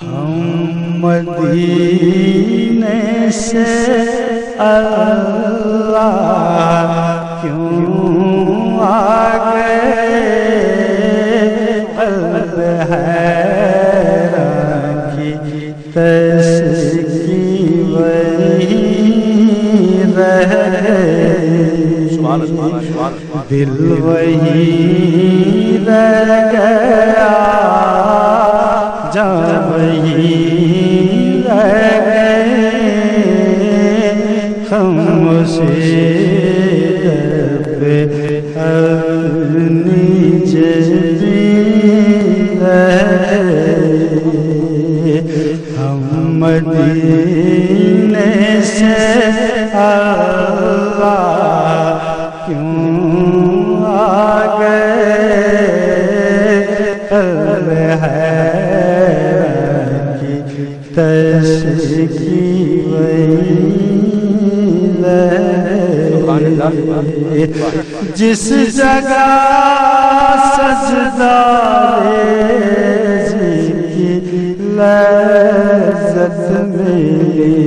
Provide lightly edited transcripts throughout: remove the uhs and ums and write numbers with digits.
ہم مدینے سے اللہ کیوں آ گئے، قلب حیران کی تسکین وہی رہ دل وہی رہ گیا، جان وہی رہ گئے، خاموشی پہ اپنی جبیں رہ گئے، ہم مدینے سے اللہ کیوں آ گئے، قلب حیران کی تسکین وہی رہے، جس جگہ سجدہ ریزی کی لذت ملی،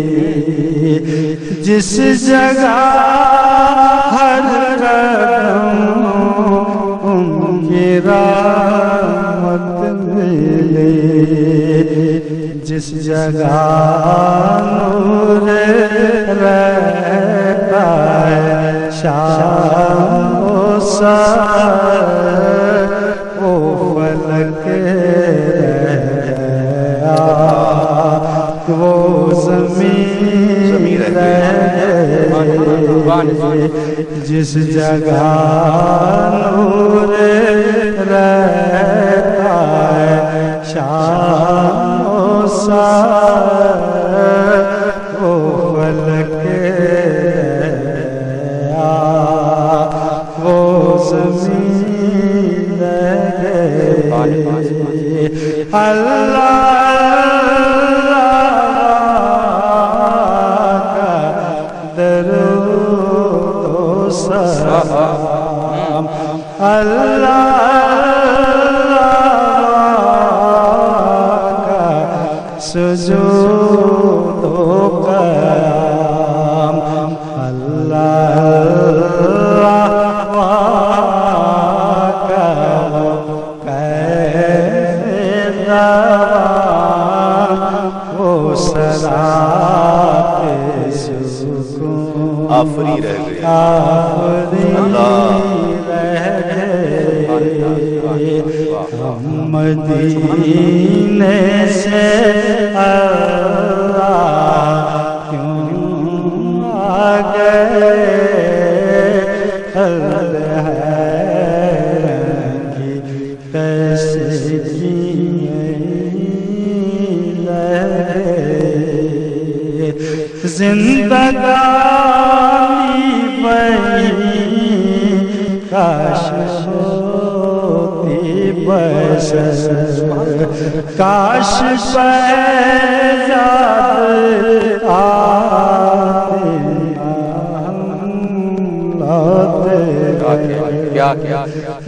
جس جگہ ہر قدم ان کی رحمت ملے، جس جگہ نور رہتا ہے شام و سحر، وہ فلک رہا وہ زمین رہے، جس جگہ نور رہتا ہے شام و سحر، وہ فلک رہا وہ زمین رہے، اللہ اللہ کا سجود و قیام، اللہ کا کیف دوام، وہ سرات سکون آفری رہ گئے، ہم مدینے سے اللہ کیوں آ گئے، قلب حیران کی تسکین رہے، زندگانی بہی کاش کاش پیزاد آتے لاتے،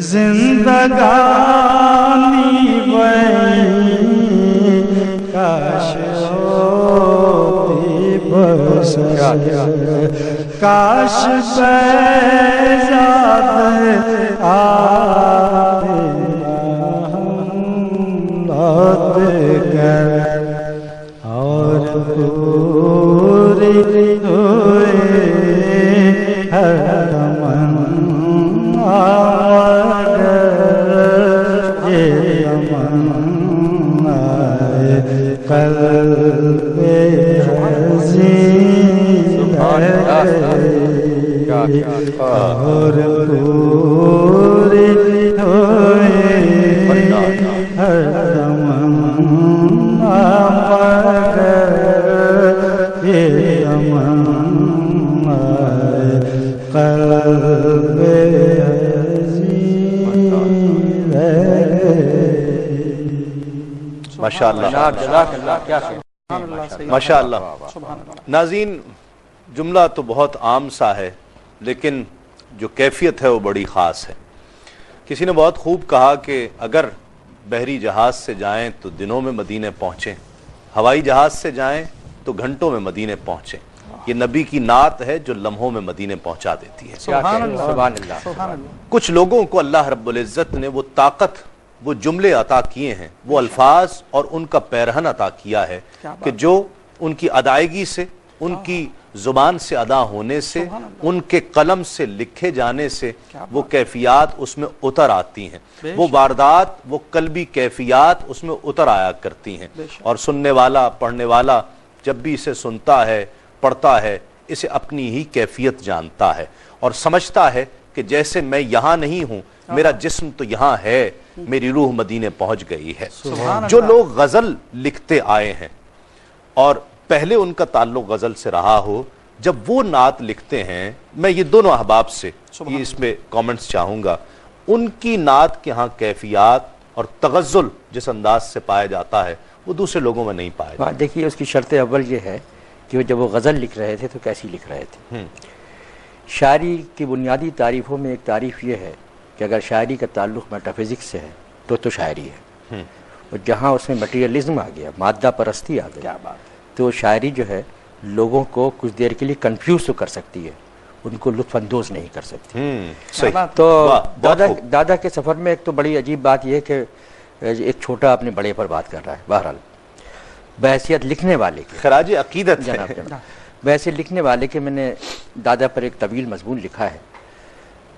زندگانی وہی کاش ہوتی بسر، کاش پیزاد آتے اور پوری ہوئے ہر تمنا، یہ تمنا قلب حزین ہے، اور پوری ہوئے ہر تمنا، مگر یہ تمنا قلب حزین ہے۔ ماشاءاللہ ماشاءاللہ۔ ناظرین، جملہ تو بہت عام سا ہے لیکن جو کیفیت ہے وہ بڑی خاص ہے۔ کسی نے بہت خوب کہا کہ اگر بحری جہاز سے جائیں تو دنوں میں مدینے پہنچیں، हवाई जहाज से जाएं तो घंटों में मदीने पहुंचें। ये नबी की नात है जो लम्हों में मदीने पहुंचा देती है। सुभान अल्लाह, सुभान अल्लाह, सुभान अल्लाह। कुछ लोगों को अल्लाह रब्बुल इज्जत ने वो ताकत, वो जुमले अता किए हैं, वो अल्फाज और उनका पैरहन अता किया है कि जो उनकी अदायगी से, उनकी जुबान से अदा होने से, उनके कलम से लिखे जाने से वो कैफियत उसमें उतर आती हैं, वो वारदात, वो कल्बी कैफियत उसमें उतर आया करती हैं। और सुनने वाला, पढ़ने वाला जब भी इसे सुनता है, पढ़ता है, इसे अपनी ही कैफियत जानता है और समझता है कि जैसे मैं यहाँ नहीं हूँ, मेरा जिस्म तो यहाँ है, मेरी रूह मदीने पहुँच गई है। जो लोग गज़ल लिखते आए हैं और पहले उनका ताल्लुक गज़ल से रहा हो, जब वो नात लिखते हैं, मैं ये दोनों अहबाब से ये इसमें कमेंट्स चाहूँगा, उनकी नात के यहाँ कैफियत और तगज़्ज़ुल जिस अंदाज से पाया जाता है वो दूसरे लोगों में नहीं पाया जाता। देखिए, उसकी शर्त अव्वल ये है कि जब वो गज़ल लिख रहे थे तो कैसी लिख रहे थे। शायरी की बुनियादी तारीफ़ों में एक तारीफ़ ये है कि अगर शायरी का ताल्लुक़ मेटाफिज़िक्स से है तो शायरी है, और जहाँ उसमें मटीरियलिज़्म आ गया, मादा परस्ती आ गई, तो शायरी जो है लोगों को कुछ देर के लिए कंफ्यूज तो कर सकती है, उनको लुत्फ़ अंदोज़ नहीं कर सकती। सही। तो दादा के सफ़र में एक तो बड़ी अजीब बात यह है कि एक छोटा अपने बड़े पर बात कर रहा है, बहरहाल बहैसियत लिखने वाले के, खराज अकीदत है, वैसे लिखने वाले के मैंने दादा पर एक तवील मजमून लिखा है,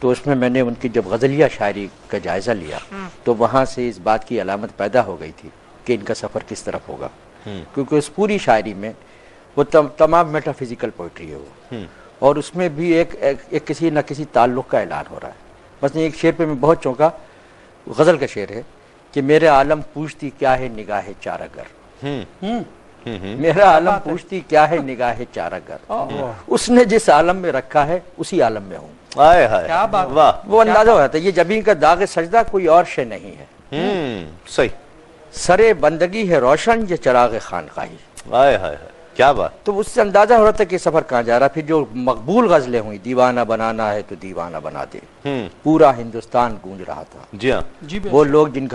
तो उसमें मैंने उनकी जब गज़लिया शायरी का जायज़ा लिया तो वहाँ से इस बात की अलामत पैदा हो गई थी कि इनका सफ़र किस तरफ होगा, क्योंकि उस पूरी शायरी में वो तमाम मेटाफिजिकल पोइट्री है वो, और उसमें भी एक किसी न किसी ताल्लुक़ का ऐलान हो रहा है। बस एक शेर पे मैं बहुत चौंका, गज़ल का शेर है कि मेरे आलम पूछती क्या है निगाह चारागर, मेरा आलम पूछती क्या है निगाह चारागर, उसने जिस आलम में रखा है उसी आलम में हूँ। क्या बात, वाह, वो अंदाजा हो जाता है ये जबीन का दाग सजदा कोई और शे नहीं है। सही। सरे बंदगी है रोशन ये चराग खानकाही। क्या बात। तो उससे अंदाजा हो रहा था कि सफर कहाँ जा रहा। फिर जो मकबूल गजलें हुई, दीवाना बनाना है तो दीवाना बना दे, पूरा हिंदुस्तान गूंज रहा था। जी हाँ, वो लोग जिन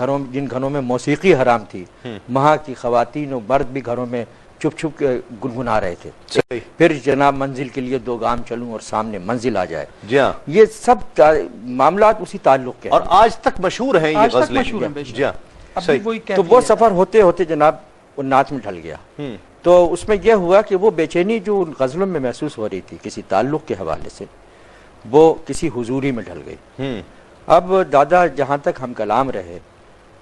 घरों में मौसीकी हराम थी, वहाँ की खवातीन और मर्द भी घरों में चुप छुप के गुनगुना रहे थे। फिर जनाब मंजिल के लिए दो गाम चलूं और सामने मंजिल आ जाए। जी हाँ, ये सब मामलात उसी ताल्लुक के और आज तक मशहूर हैं ये गजलें। जी हाँ, सही। तो वो सफर होते होते जनाब वो नाच में ढल गया। तो उसमें यह हुआ कि वो बेचैनी जो उन गज़लों में महसूस हो रही थी किसी ताल्लुक़ के हवाले से, वो किसी हुजूरी में ढल गई। अब दादा जहाँ तक हम कलाम रहे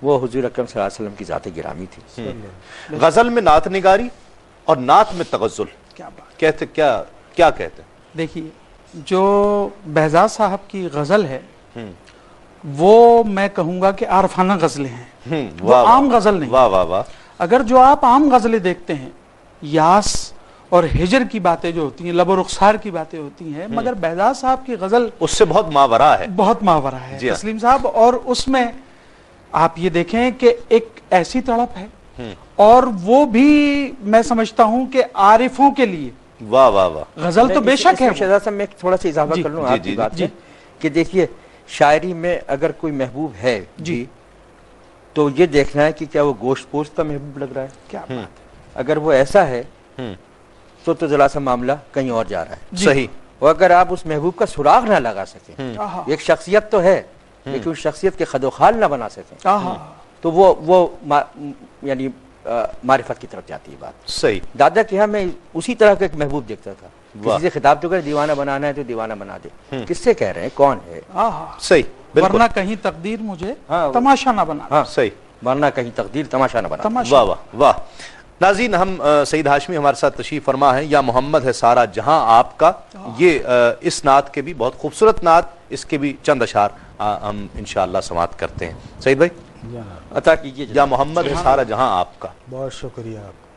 वो हुजूर अकरम सल्लल्लाहु अलैहि वसल्लम की ज़ात गिरामी थी। गज़ल में नात निगारी और नात में तगज़्ज़ुल, क्या बात कहते, क्या कहते हैं? देखिए, जो बहजाद साहब की गज़ल है वो मैं कहूँगा कि आरफाना गज़लें हैं, वो आम गज़ल नहीं। वाह वाह वाह। अगर जो आप आम गज़लें देखते हैं, यास और हिजर की बातें जो होती हैं, लब और रुखसार की बातें होती हैं, मगर बहजाद साहब की गज़ल उससे बहुत मावरा है, बहुत मावरा है तस्लीम साहब। और उसमें आप ये देखें कि एक ऐसी तड़प है, और वो भी मैं समझता हूं कि आरिफों के लिए। वाह वाह वाह। गज़ल तो बेशक है। मैं थोड़ा सा इजाफा कर लूँ आपकी बात में कि देखिए, शायरी में अगर कोई महबूब है जी, तो ये देखना है कि क्या वो गोश्त पोश्त का महबूब लग रहा है, क्या बात। अगर वो ऐसा है तो जरा सा मामला कहीं और जा रहा है। सही। और अगर आप उस महबूब का सुराग ना लगा सके, एक शख्सियत तो है लेकिन उस शख्सियत के खदोखाल ना बना सके, तो वो यानी मारिफत की तरफ जाती है बात। सही। दादा के यहाँ मैं उसी तरह का एक महबूब देखता था, किसी से खिताब तो कर दीवाना बनाना है तो दीवाना बना दे, किससे कह रहे हैं, कौन है। सही। वरना कहीं तकदीर मुझे तमाशा ना बना। सही। वरना कहीं तकदीर तमाशा ना बना। वाह वाह वाह। नाज़रीन, हम सईद हाशमी हमारे साथ तशरीफ फरमा है। या मोहम्मद है सारा जहां आपका, ये इस नात के भी बहुत खूबसूरत नात, इसके भी चंद अशार हम इंशाअल्लाह समाअत करते हैं। सईद भाई अता कीजिए। या मोहम्मद है सारा जहां आपका। बहुत शुक्रिया आपका।